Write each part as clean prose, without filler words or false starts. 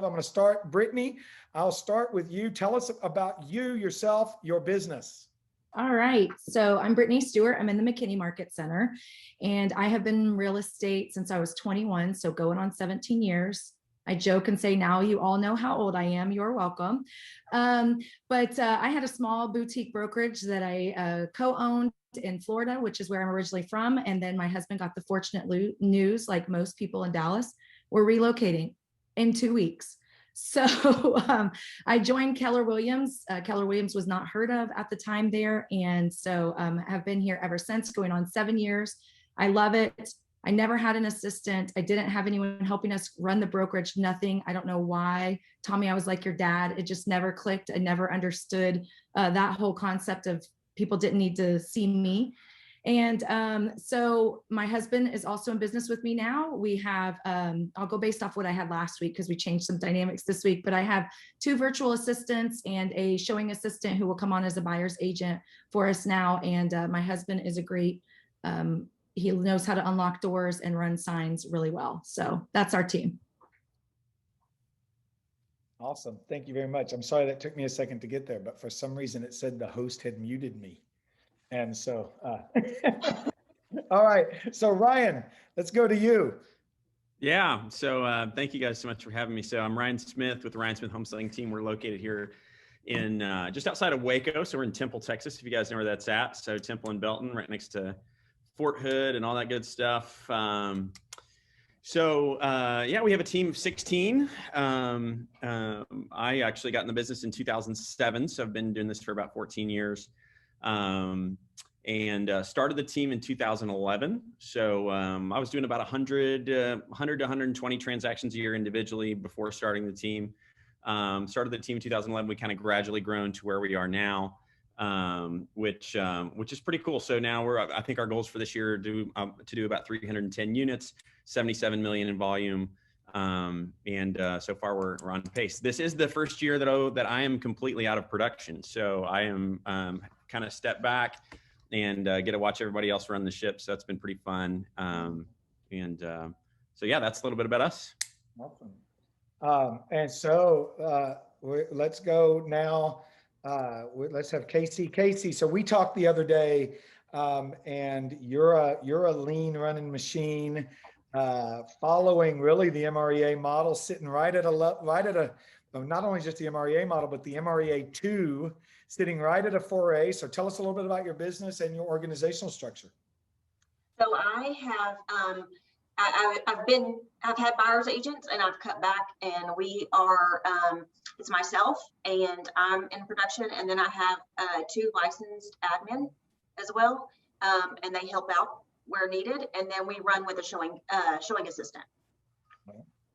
of. I'm going to start. Brittany, I'll start with you. Tell us about you, yourself, your business. All right. So I'm Brittany Stewart. I'm in the McKinney Market Center, and I have been in real estate since I was 21, so going on 17 years. I joke and say now you all know how old I am. You're welcome. But I had a small boutique brokerage that I co-owned in Florida, which is where I'm originally from. And then my husband got the fortunate news, like most people in Dallas, we're relocating in 2 weeks. So I joined Keller Williams. Keller Williams was not heard of at the time there. And so have been here ever since, going on 7 years. I love it. I never had an assistant. I didn't have anyone helping us run the brokerage, nothing. I don't know why. Tommy, I was like your dad. It just never clicked. I never understood that whole concept of people didn't need to see me. And so my husband is also in business with me now. We have, I'll go based off what I had last week because we changed some dynamics this week, but I have 2 virtual assistants and a showing assistant who will come on as a buyer's agent for us now. And my husband is a great, he knows how to unlock doors and run signs really well. So that's our team. Awesome. Thank you very much. I'm sorry that took me a second to get there, but for some reason it said the host had muted me. And so, all right. So Ryan, let's go to you. Yeah. So thank you guys so much for having me. So I'm Ryan Smith with the Ryan Smith Home Selling Team. We're located here in just outside of Waco. So we're in Temple, Texas, if you guys know where that's at. So Temple and Belton, right next to Fort Hood and all that good stuff. Yeah, we have a team of 16. I actually got in the business in 2007. So I've been doing this for about 14 years. And started the team in 2011. So I was doing about 100 to 120 transactions a year individually before starting the team. Started the team in 2011. We kind of gradually grown to where we are now, which is pretty cool. So now I think our goals for this year are to do about 310 units, 77 million in volume. And so far we're on pace. This is the first year that I am completely out of production. So I am kind of step back and get to watch everybody else run the ship. So that's been pretty fun. So yeah, that's a little bit about us. Awesome. And so let's go now. Let's have Casey. Casey, so we talked the other day, and you're a lean running machine, following really the MREA model, sitting right at not only just the MREA model, but the MREA 2, sitting right at a 4A. So tell us a little bit about your business and your organizational structure. So I have, I've had buyer's agents and I've cut back, and we are, it's myself and I'm in production. And then I have 2 licensed admin as well. And they help out where needed. And then we run with a showing assistant.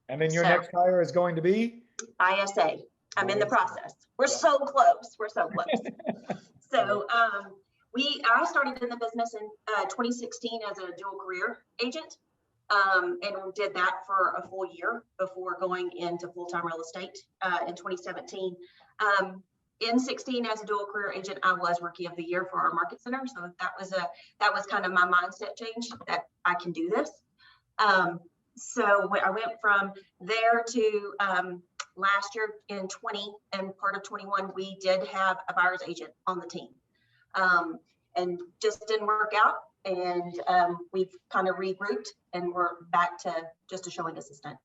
And then your next hire is going to be? ISA. I'm in the process. We're so close. We're so close. So I started in the business in 2016 as a dual career agent, and did that for a full year before going into full-time real estate in 2017. In 16 as a dual career agent, I was Rookie of the Year for our market center. So that was kind of my mindset change that I can do this. So I went from there to last year in 20 and part of 21, we did have a buyer's agent on the team, and just didn't work out. And we've kind of regrouped and we're back to just a showing assistant.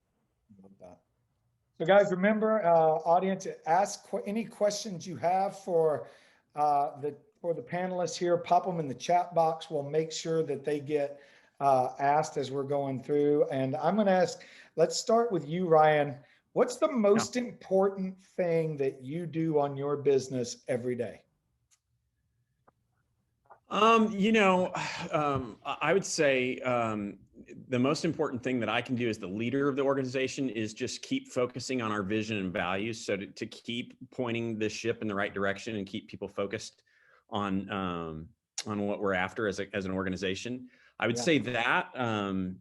So guys, remember, audience, ask any questions you have for the panelists here. Pop them in the chat box. We'll make sure that they get asked as we're going through. And I'm going to ask, let's start with you, Ryan. What's the most important thing that you do on your business every day? I would say the most important thing that I can do as the leader of the organization is just keep focusing on our vision and values. So to keep pointing the ship in the right direction and keep people focused on what we're after as an organization. I would say that, and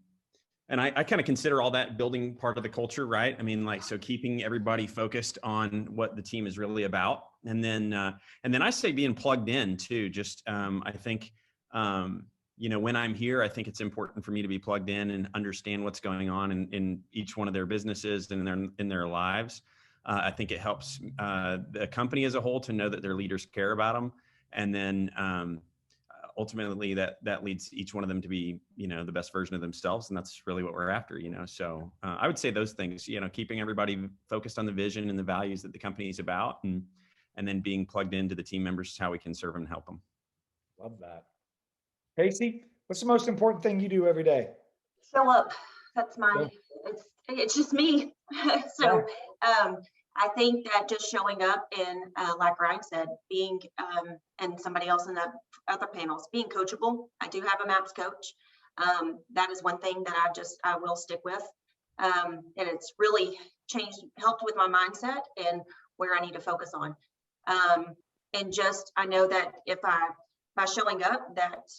I kind of consider all that building part of the culture, right? I mean, so keeping everybody focused on what the team is really about. And then I say being plugged in too, just, I think, when I'm here, I think it's important for me to be plugged in and understand what's going on in each one of their businesses and in their lives. I think it helps the company as a whole to know that their leaders care about them. And then ultimately that leads each one of them to be, the best version of themselves. And that's really what we're after, So I would say those things, keeping everybody focused on the vision and the values that the company is about, and then being plugged into the team members is how we can serve them and help them. Love that. Casey, what's the most important thing you do every day? Show up. That's Yeah. it's just me. So I think that just showing up and like Ryan said, being and somebody else in the other panels, being coachable. I do have a MAPS coach. That is one thing that I will stick with. And it's really helped with my mindset and where I need to focus on. And just, I know that by showing up, that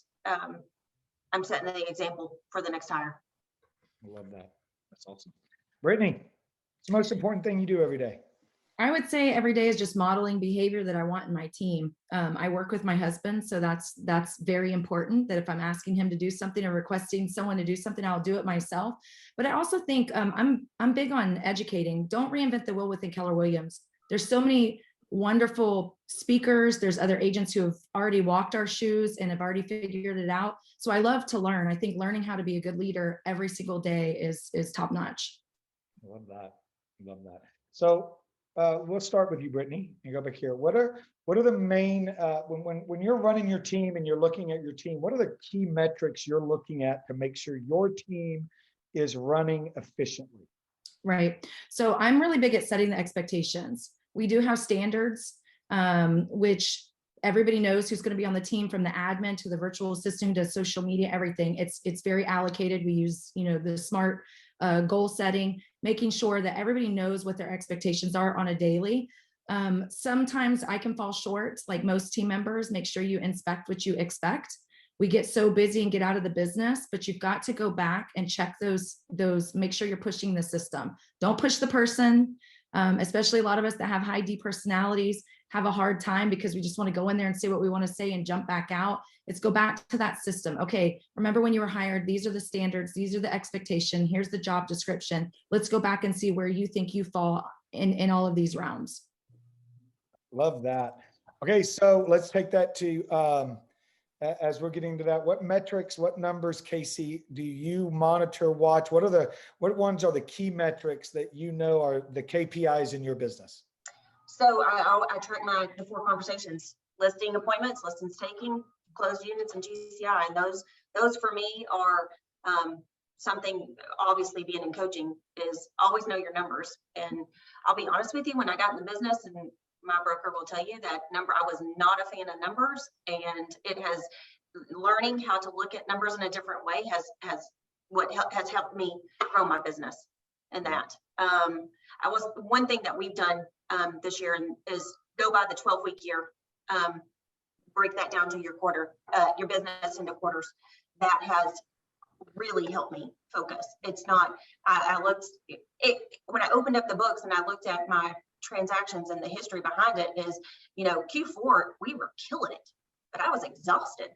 I'm setting the example for the next hire. I love that. That's awesome. Brittany, what's the most important thing you do every day? I would say every day is just modeling behavior that I want in my team. I work with my husband, so that's very important, that if I'm asking him to do something or requesting someone to do something, I'll do it myself. But I also think I'm big on educating. Don't reinvent the wheel within Keller Williams. There's so many wonderful speakers. There's other agents who have already walked our shoes and have already figured it out. So I love to learn. I think learning how to be a good leader every single day is top notch. I love that. Love that. So we'll start with you, Brittany, and go back here. What are the main when you're running your team and you're looking at your team, what are the key metrics you're looking at to make sure your team is running efficiently? Right. So I'm really big at setting the expectations. We do have standards, which everybody knows who's going to be on the team, from the admin to the virtual assistant to social media, everything. It's very allocated. We use, the SMART goal setting, making sure that everybody knows what their expectations are on a daily. Sometimes I can fall short, like most team members. Make sure you inspect what you expect. We get so busy and get out of the business, but you've got to go back and check those, make sure you're pushing the system. Don't push the person. Especially a lot of us that have high D personalities have a hard time because we just want to go in there and say what we want to say and jump back out. It's go back to that system. Okay, remember when you were hired, these are the standards, these are the expectation, here's the job description. Let's go back and see where you think you fall in all of these rounds. Love that. Okay, so let's take that to as we're getting to that, what metrics, what numbers, Casey, do you monitor, watch? What ones are the key metrics that are the KPIs in your business? So I track the 4 conversations: listing appointments, listings taking, closed units, and GCI. And those for me are something, obviously being in coaching, is always know your numbers. And I'll be honest with you, when I got in the business, and my broker will tell you that I was not a fan of numbers, and learning how to look at numbers in a different way has helped me grow my business. And that one thing that we've done this year is go by the 12-week year, break that down to your business into quarters. That has really helped me focus. It's not, when I opened up the books and I looked at my transactions and the history behind it, is, Q4, we were killing it, but I was exhausted.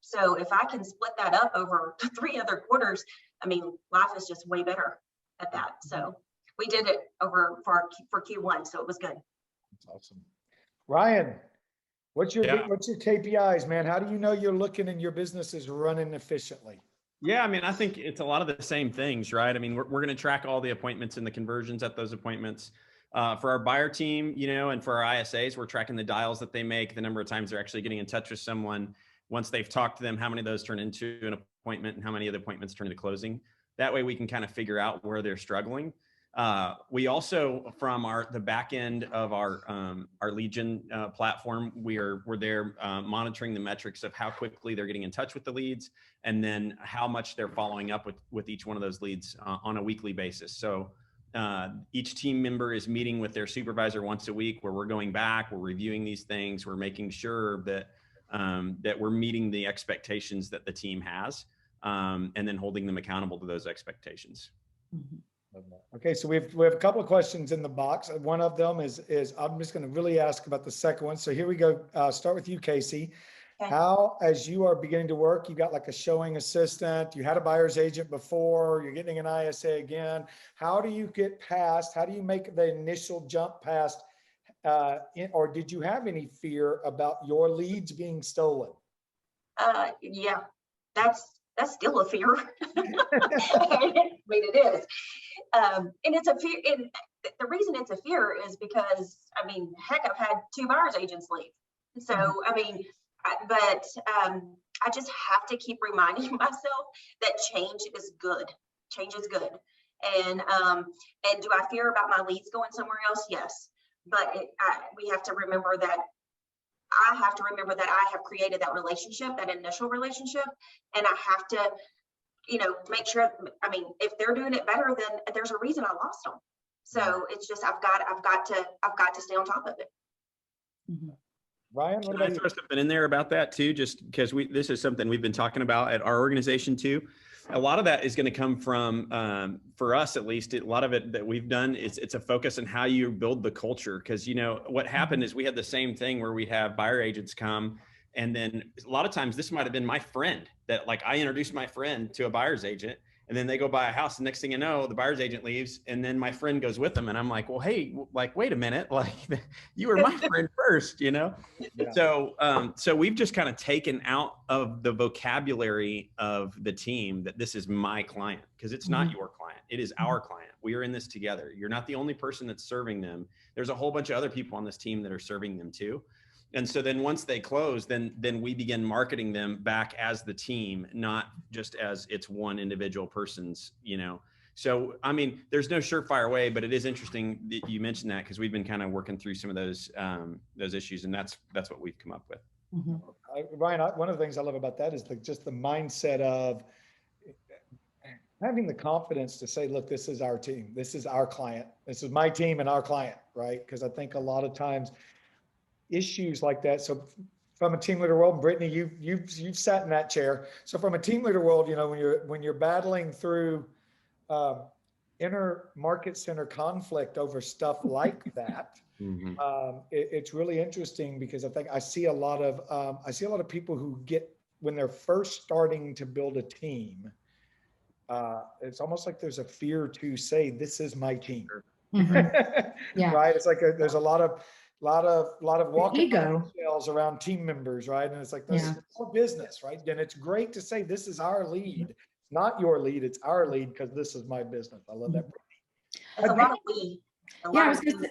So if I can split that up over 3 other quarters, life is just way better at that. So we did it for Q1, so it was good. That's awesome. Ryan, what's your KPIs, man? How do you know you're looking and your business is running efficiently? Yeah, I think it's a lot of the same things, right? We're going to track all the appointments and the conversions at those appointments. For our buyer team, and for our ISAs, we're tracking the dials that they make, the number of times they're actually getting in touch with someone. Once they've talked to them, how many of those turn into an appointment and how many of the appointments turn into closing. That way we can kind of figure out where they're struggling. We also, from the back end of our Legion platform, we're there monitoring the metrics of how quickly they're getting in touch with the leads, and then how much they're following up with each one of those leads on a weekly basis. So each team member is meeting with their supervisor once a week, where we're going back, we're reviewing these things, we're making sure that we're meeting the expectations that the team has, and then holding them accountable to those expectations. Mm-hmm. Okay, so we have a couple of questions in the box. One of them is I'm just going to really ask about the second one. So here we go. Start with you, Casey. Okay. How, as you are beginning to work, you got like a showing assistant, you had a buyer's agent before, you're getting an ISA again. How do you get past, how do you make the initial jump past, or did you have any fear about your leads being stolen? Yeah, that's still a fear. I mean, it is. And it's a fear. And the reason it's a fear is because, I mean, heck, I've had 2 buyer's agents leave. So, I mean, but I just have to keep reminding myself that change is good. Change is good. And do I fear about my leads going somewhere else? Yes. But we have to remember that I have to remember that I have created that relationship, that initial relationship, and I have to, make sure. I mean, if they're doing it better, then there's a reason I lost them. So it's just I've got to stay on top of it. Mhm. Ryan, what Can I about you? throw something in there about that too? Just because this is something we've been talking about at our organization too. A lot of that is going to come from, for us at least, a lot of it that we've done is it's a focus on how you build the culture. Because what happened is we had the same thing where we have buyer agents come, and then a lot of times this might have been my friend that, like, I introduced my friend to a buyer's agent, and then they go buy a house. The next thing you know, the buyer's agent leaves, and then my friend goes with them. And I'm like, well, hey, like, wait a minute, like, you were my friend first, Yeah. So we've just kind of taken out of the vocabulary of the team that this is my client, because it's not your client. It is our client. We are in this together. You're not the only person that's serving them. There's a whole bunch of other people on this team that are serving them too. And so then once they close, then we begin marketing them back as the team, not just as it's one individual person's, So, I mean, there's no surefire way, but it is interesting that you mentioned that, because we've been kind of working through some of those issues, and that's what we've come up with. Mhm. Ryan, one of the things I love about that is just the mindset of having the confidence to say, look, this is our team. This is our client. This is my team and our client, right? Because I think a lot of times issues like that. So from a team leader world, Brittany, you've sat in that chair. So from a team leader world, when you're battling through inner market center conflict over stuff like that, it's really interesting, because I think I see a lot of people who get, when they're first starting to build a team, it's almost like there's a fear to say, this is my team. Mhm. Yeah. Right. It's like there's a lot of walking Ego. shells around team members, right? And it's like, this is our business, right? And it's great to say, this is our lead. It's not your lead, it's our lead, because this is my business. I love that. It's a lot of we. Yeah, I was gonna say,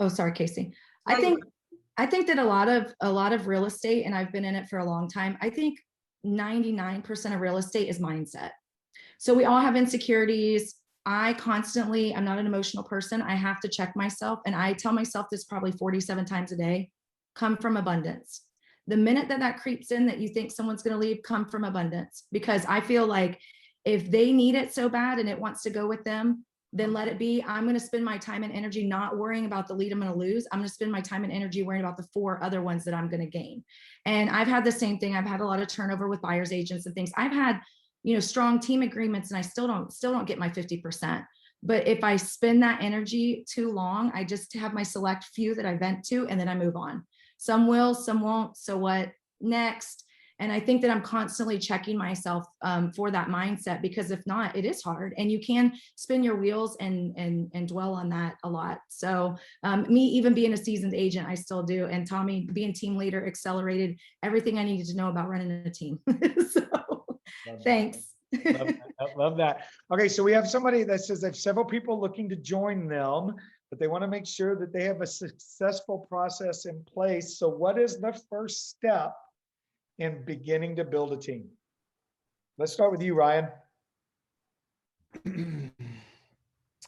oh, sorry, Casey. I think that a lot of real estate, and I've been in it for a long time, I think 99% of real estate is mindset. So we all have insecurities. I'm not an emotional person. I have to check myself. And I tell myself this probably 47 times a day: come from abundance. The minute that creeps in, that you think someone's going to leave, come from abundance. Because I feel like if they need it so bad and it wants to go with them, then let it be. I'm going to spend my time and energy not worrying about the lead I'm going to lose. I'm going to spend my time and energy worrying about the 4 other ones that I'm going to gain. And I've had the same thing. I've had a lot of turnover with buyer's agents and things. I've had strong team agreements, and I still don't get my 50%. But if I spend that energy too long, I just have my select few that I vent to, and then I move on. Some will, some won't. So what next? And I think that I'm constantly checking myself for that mindset, because if not, it is hard, and you can spin your wheels and dwell on that a lot. So me, even being a seasoned agent, I still do. And Tommy, being team leader, accelerated everything I needed to know about running a team. So thanks. Love that. Okay, so we have somebody that says they have several people looking to join them, but they want to make sure that they have a successful process in place. So what is the first step in beginning to build a team? Let's start with you, Ryan.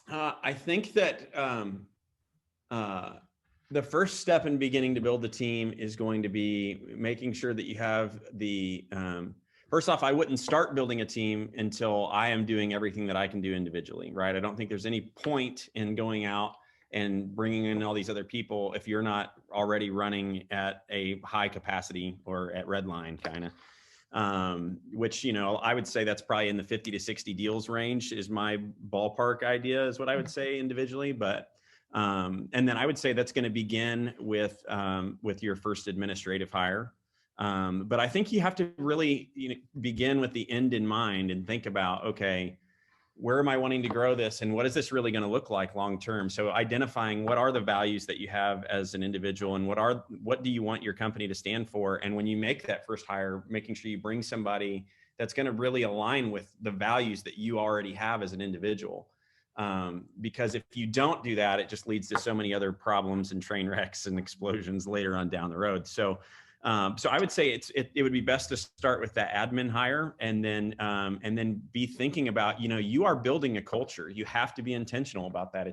I think that the first step in beginning to build the team is going to be making sure that you have the first off, I wouldn't start building a team until I am doing everything that I can do individually, right? I don't think there's any point in going out and bringing in all these other people if you're not already running at a high capacity or at red line kind of, which, I would say that's probably in the 50 to 60 deals range is my ballpark idea, is what I would say individually. But, and then I would say that's going to begin with your first administrative hire. But I think you have to really begin with the end in mind and think about, okay, where am I wanting to grow this, and what is this really going to look like long term? So identifying what are the values that you have as an individual, and what do you want your company to stand for? And when you make that first hire, making sure you bring somebody that's going to really align with the values that you already have as an individual. Because if you don't do that, it just leads to so many other problems and train wrecks and explosions later on down the road. So I would say it would be best to start with that admin hire, and then be thinking about, you are building a culture. You have to be intentional about that.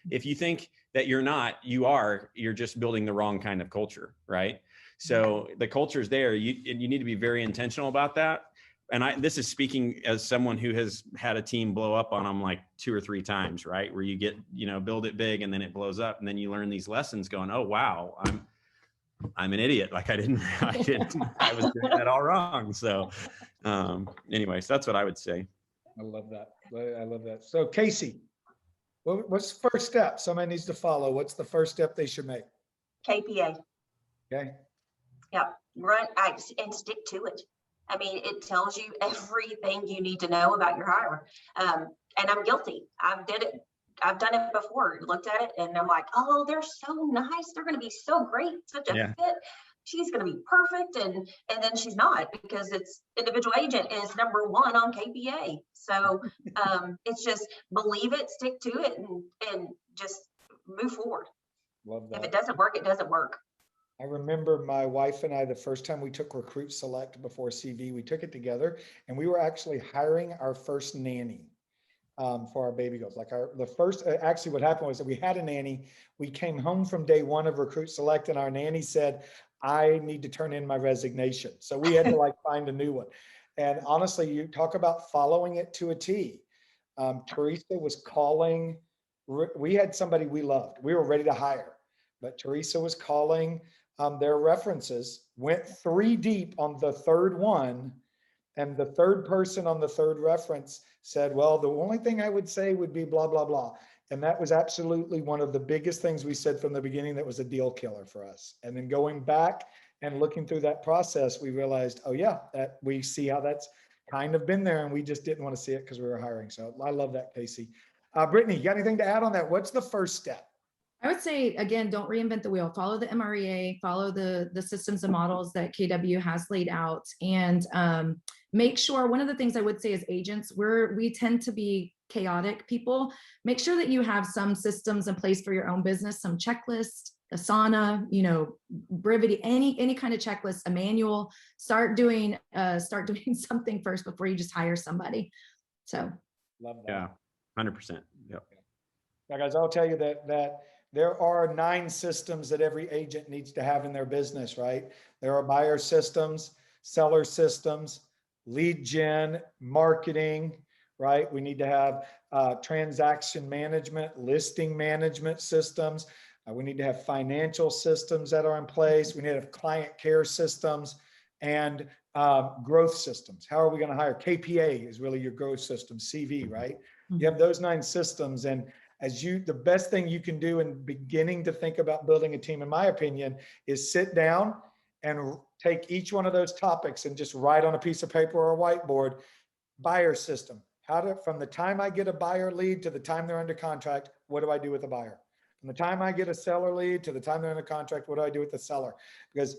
If you think that you're just building the wrong kind of culture, right? So the culture's there. You need to be very intentional about that. And this is speaking as someone who has had a team blow up on them like 2 or 3 times, right? Where you get, build it big and then it blows up, and then you learn these lessons going, oh, wow, I'm an idiot. Like I was doing that all wrong. So anyways, that's what I would say. I love that. I love that. So Casey, what's the first step somebody needs to follow? What's the first step they should make? KPA. Okay. Yeah. And stick to it. I mean, it tells you everything you need to know about your hire. And I'm guilty. I've done it before, looked at it, and I'm like, oh, they're so nice. They're going to be so great. Such a fit. She's going to be perfect. And then she's not, because it's individual agent is #1 on KPA. So it's just believe it, stick to it, and just move forward. Love that. If it doesn't work, it doesn't work. I remember my wife and I, the first time we took Recruit Select before CV, we took it together, and we were actually hiring our first nanny for our baby girls. Actually what happened was that we had a nanny. We came home from day 1 of Recruit Select, and our nanny said, I need to turn in my resignation. So we had to find a new one. And honestly, you talk about following it to a T. Teresa was calling. We had somebody we loved. We were ready to hire, but Teresa was calling their references, went 3 deep on the 3rd one. And the 3rd person on the 3rd reference said, well, the only thing I would say would be blah, blah, blah. And that was absolutely one of the biggest things we said from the beginning that was a deal killer for us. And then going back and looking through that process, we realized, oh yeah, that we see how that's kind of been there, and we just didn't want to see it because we were hiring. So I love that, Casey. Brittany, you got anything to add on that? What's the first step? I would say, again, don't reinvent the wheel. Follow the MREA, follow the systems and models that KW has laid out, and make sure, one of the things I would say as agents, we tend to be chaotic people. Make sure that you have some systems in place for your own business, some checklist, Asana, Brevity, any kind of checklist, a manual. Start doing something first before you just hire somebody. So love that. Yeah, 100%. Yep. Now, guys, I'll tell you that there are 9 systems that every agent needs to have in their business, right? There are buyer systems, seller systems, lead gen, marketing, right? We need to have transaction management, listing management systems. We need to have financial systems that are in place. We need to have client care systems and growth systems. How are we going to hire? KPA is really your growth system, CV, right? You have those 9 systems, and the best thing you can do in beginning to think about building a team, in my opinion, is sit down and take each one of those topics and just write on a piece of paper or a whiteboard. Buyer system. From the time I get a buyer lead to the time they're under contract, what do I do with the buyer? From the time I get a seller lead to the time they're under contract, what do I do with the seller? Because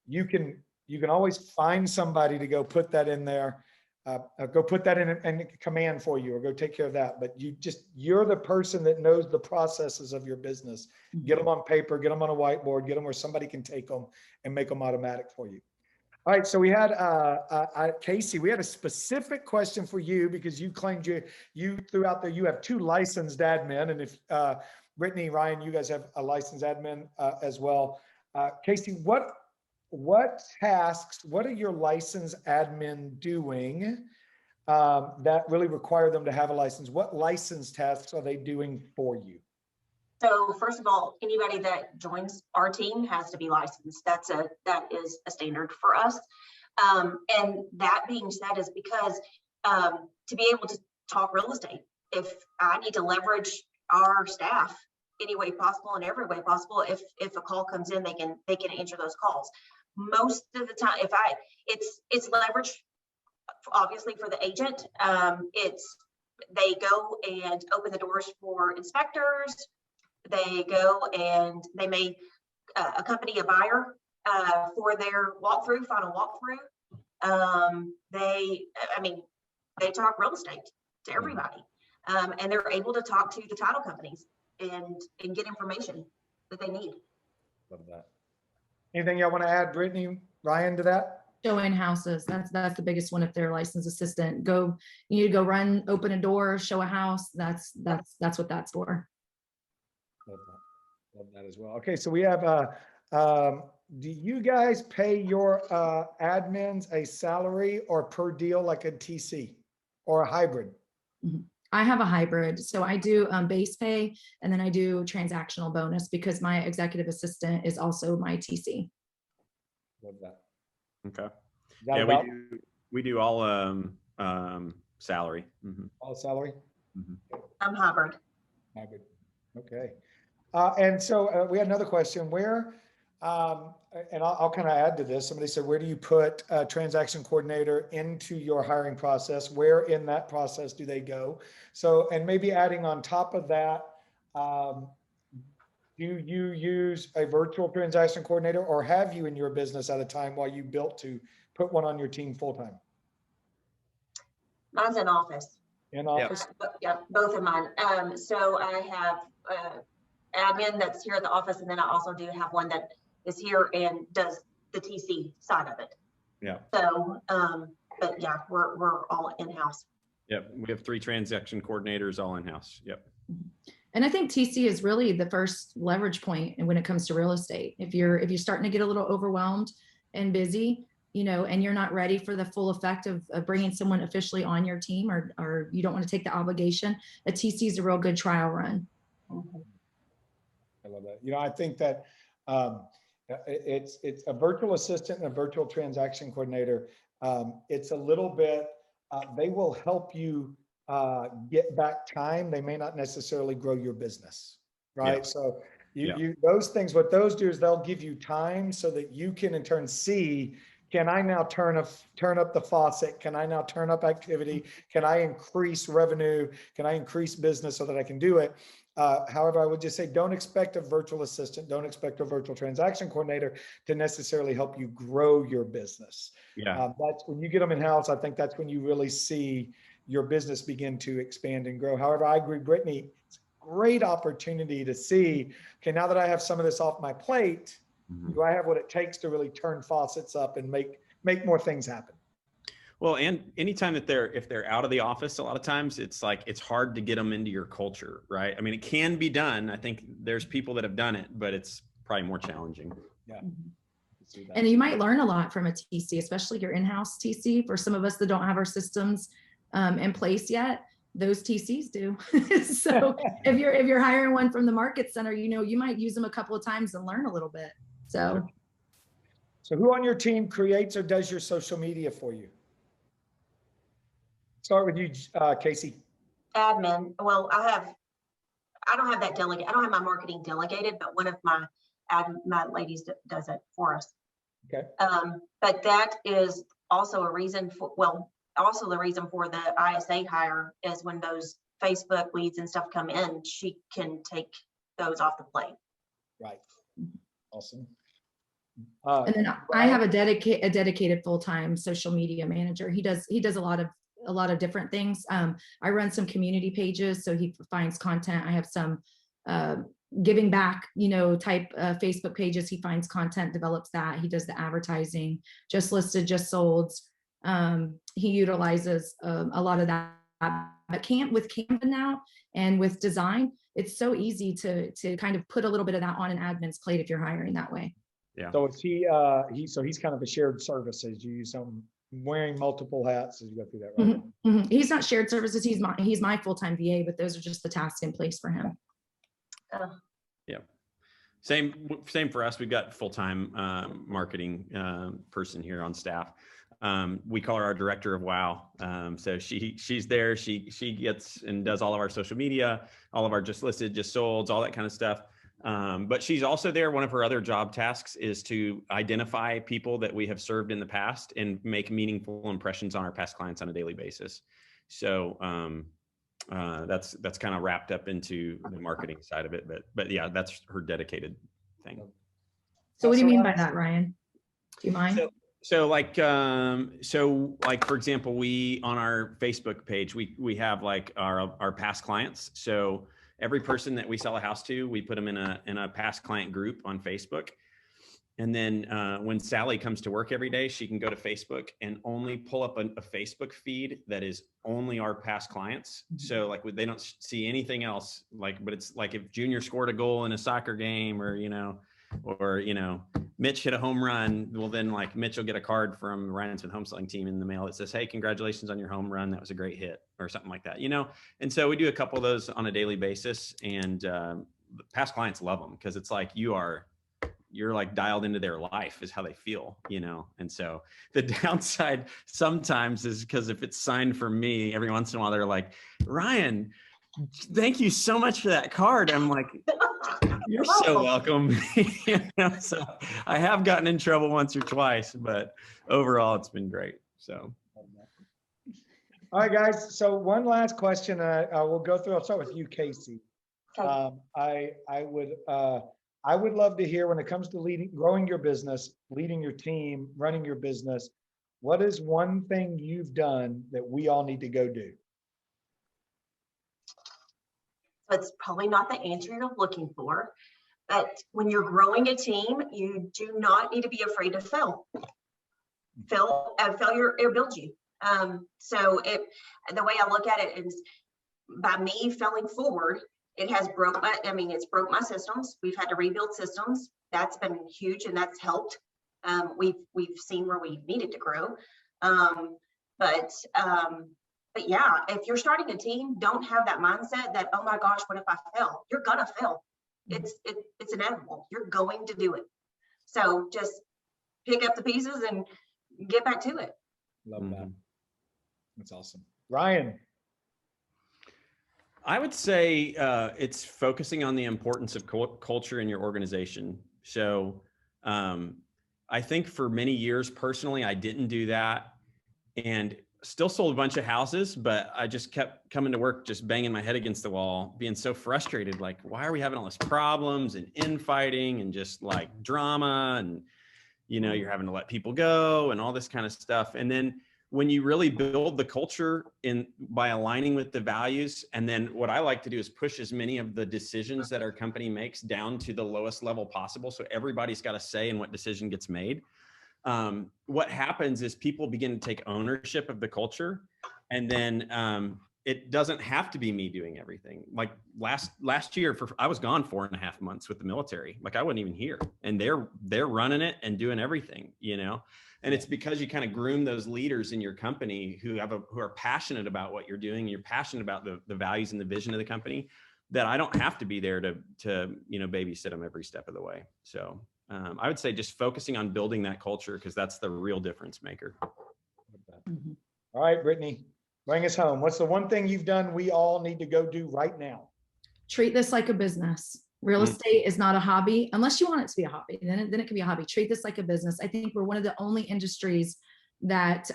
you can always find somebody to go put that in there. Go put that in command for you, or go take care of that. But you're the person that knows the processes of your business. Get them on paper, get them on a whiteboard, get them where somebody can take them and make them automatic for you. All right, so we had Casey, we had a specific question for you, because you claimed you threw out there, you have 2 licensed admin, and if Brittany, Ryan, you guys have a licensed admin as well. Casey, what tasks, what are your licensed admin doing that really require them to have a license? What license tasks are they doing for you? So first of all, anybody that joins our team has to be licensed. That is a standard for us. And that being said is because to be able to talk real estate, if I need to leverage our staff any way possible and every way possible, if a call comes in, they can answer those calls. most of the time, it's leverage, obviously, for the agent. They go and open the doors for inspectors. They go and they may accompany a buyer for their final walkthrough. They talk real estate to everybody, and they're able to talk to the title companies and get information that they need. Love that. Anything y'all want to add, Brittany, Ryan, to that? Showing houses. That's the biggest one. If they're a licensed assistant, you need to go open a door, show a house. That's what that's for. Love that. Love that as well. Okay, so we have, do you guys pay your admins a salary or per deal like a TC or a hybrid? I have a hybrid. So I do base pay, and then I do transactional bonus because my executive assistant is also my TC. Love that. Okay. That Yeah, about we do all salary. all salary? I'm hybrid. Hybrid. Okay. And so we had another question where, and I'll kind of add to this. Somebody said, where do you put a transaction coordinator into your hiring process? Where in that process do they go? So, and maybe adding on top of that, do you use a virtual transaction coordinator, or have you in your business at a time while you built to put one on your team full-time? Mine's in office. In office? Yeah, both of mine. So I have admin that's here at the office, and then I also do have one that is here and does the TC side of it. Yeah. So, but yeah, we're all in-house. Yep. We have 3 transaction coordinators all in-house. Yep. And I think TC is really the first leverage point when it comes to real estate. If you're starting to get a little overwhelmed and busy, and you're not ready for the full effect of bringing someone officially on your team, or you don't want to take the obligation, a TC is a real good trial run. I love that. I think that it's a virtual assistant and a virtual transaction coordinator. It's a little bit, they will help you get back time. They may not necessarily grow your business, right? Yeah. So those things, what those do is they'll give you time so that you can in turn see, can I now turn up the faucet? Can I now turn up activity? Can I increase revenue? Can I increase business so that I can do it? However, I would just say, don't expect a virtual assistant, don't expect a virtual transaction coordinator to necessarily help you grow your business. Yeah. That's when you get them in-house. I think that's when you really see your business begin to expand and grow. However, I agree, Brittany, it's a great opportunity to see, okay, now that I have some of this off my plate, do I have what it takes to really turn faucets up and make more things happen? Well, and anytime that if they're out of the office, a lot of times it's hard to get them into your culture, right? I mean, it can be done. I think there's people that have done it, but it's probably more challenging. Yeah. And you might learn a lot from a TC, especially your in-house TC. For some of us that don't have our systems in place yet, those TCs do. So if you're hiring one from the market center, you might use them a couple of times and learn a little bit. So who on your team creates or does your social media for you? Start with you, Casey. Admin. Well, I don't have that delegate. I don't have my marketing delegated, but one of my ladies does it for us. Okay. But that is also a reason also the reason for the ISA hire is when those Facebook leads and stuff come in, she can take those off the plate. Right. Awesome. And then I have a dedicated full-time social media manager. He does a lot of different things. I run some community pages, so he finds content. I have some giving back, type Facebook pages. He finds content, develops that. He does the advertising, just listed, just sold. He utilizes a lot of that. But with Canva now and with design, it's so easy to kind of put a little bit of that on an admin's plate if you're hiring that way. Yeah. So is he's kind of a shared services. You use some wearing multiple hats as you go through that, right? Mm-hmm. Mm-hmm. He's not shared services. He's my full-time VA, but those are just the tasks in place for him. Yeah. Same for us. We've got full-time marketing person here on staff. We call her our director of WOW. So she's there. She gets and does all of our social media, all of our just listed, just sold, all that kind of stuff. But she's also there. One of her other job tasks is to identify people that we have served in the past and make meaningful impressions on our past clients on a daily basis. So that's kind of wrapped up into the marketing side of it. But yeah, that's her dedicated thing. So what do you mean by that, Ryan? Do you mind? So like for example, we on our Facebook page, we have like our past clients. So every person that we sell a house to, we put them in a past client group on Facebook. And then when Sally comes to work every day, she can go to Facebook and only pull up a Facebook feed that is only our past clients. So like they don't see anything else. Like, but it's like if Junior scored a goal in a soccer game, or Mitch hit a home run, well then like Mitch will get a card from Ryan Smith Homeselling team in the mail that says, "Hey, congratulations on your home run. That was a great hit," or something like that, And so we do a couple of those on a daily basis, and past clients love them because it's like you're like dialed into their life is how they feel, And so the downside sometimes is because if it's signed for me, every once in a while they're like, "Ryan, thank you so much for that card." I'm like, "You're so welcome." So I have gotten in trouble once or twice, but overall it's been great. So. All right, guys. So one last question. I will go through. I'll start with you, Casey. Okay. I would love to hear, when it comes to growing your business, leading your team, running your business, what is one thing you've done that we all need to go do? So it's probably not the answer you're looking for, but when you're growing a team, you do not need to be afraid to fail. Failure, it builds you. So the way I look at it is, by me failing forward, it has it's broke my systems. We've had to rebuild systems. That's been huge, and that's helped. We've seen where we needed to grow. But yeah, if you're starting a team, don't have that mindset that, "Oh my gosh, what if I fail?" You're gonna fail. It's inevitable. You're going to do it. So just pick up the pieces and get back to it. Love that. That's awesome. Ryan. I would say it's focusing on the importance of culture in your organization. So I think for many years, personally, I didn't do that and still sold a bunch of houses, but I just kept coming to work, just banging my head against the wall, being so frustrated. Like, why are we having all these problems and infighting and just like drama, and, you're having to let people go and all this kind of stuff. And then when you really build the culture by aligning with the values, and then what I like to do is push as many of the decisions that our company makes down to the lowest level possible. So everybody's got a say in what decision gets made. What happens is people begin to take ownership of the culture, and then it doesn't have to be me doing everything. Like last year, I was gone 4.5 months with the military. Like I wasn't even here, and they're running it and doing everything, And it's because you kind of groom those leaders in your company who are passionate about what you're doing. And you're passionate about the values and the vision of the company, that I don't have to be there to babysit them every step of the way. So I would say just focusing on building that culture, because that's the real difference maker. All right, Brittany, bring us home. What's the one thing you've done we all need to go do right now? Treat this like a business. Real estate is not a hobby, unless you want it to be a hobby. Then it can be a hobby. Treat this like a business. I think we're one of the only industries that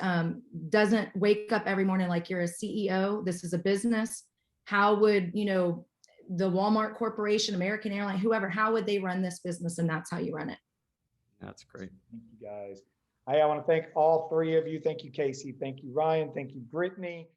doesn't wake up every morning like you're a CEO. This is a business. How would, the Walmart Corporation, American Airlines, whoever, how would they run this business? And that's how you run it. That's great. Thank you, guys. I want to thank all three of you. Thank you, Casey. Thank you, Ryan. Thank you, Brittany.